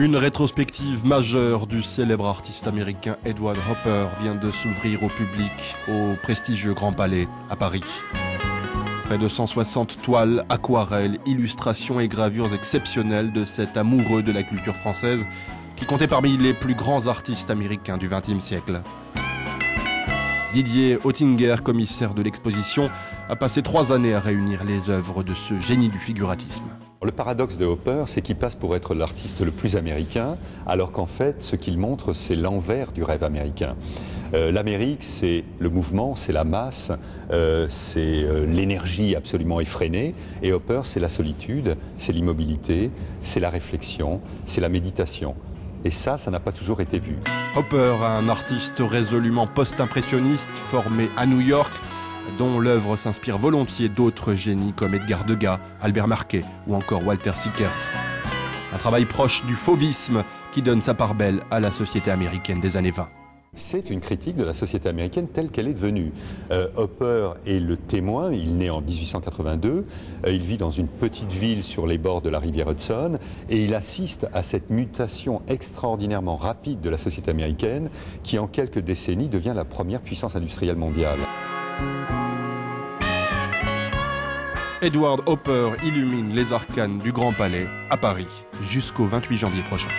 Une rétrospective majeure du célèbre artiste américain Edward Hopper vient de s'ouvrir au public au prestigieux Grand Palais à Paris. Près de 160 toiles, aquarelles, illustrations et gravures exceptionnelles de cet amoureux de la culture française qui comptait parmi les plus grands artistes américains du XXe siècle. Didier Oettinger, commissaire de l'exposition, a passé 3 années à réunir les œuvres de ce génie du figuratisme. Le paradoxe de Hopper, c'est qu'il passe pour être l'artiste le plus américain, alors qu'en fait, ce qu'il montre, c'est l'envers du rêve américain. L'Amérique, c'est le mouvement, c'est la masse, c'est l'énergie absolument effrénée. Et Hopper, c'est la solitude, c'est l'immobilité, c'est la réflexion, c'est la méditation. Et ça n'a pas toujours été vu. Hopper, un artiste résolument post-impressionniste, formé à New York, dont l'œuvre s'inspire volontiers d'autres génies comme Edgar Degas, Albert Marquet ou encore Walter Sickert. Un travail proche du fauvisme qui donne sa part belle à la société américaine des années 20. C'est une critique de la société américaine telle qu'elle est devenue. Hopper est le témoin, il naît en 1882, il vit dans une petite ville sur les bords de la rivière Hudson et il assiste à cette mutation extraordinairement rapide de la société américaine qui en quelques décennies devient la première puissance industrielle mondiale. Edward Hopper illumine les arcanes du Grand Palais à Paris jusqu'au 28 janvier prochain.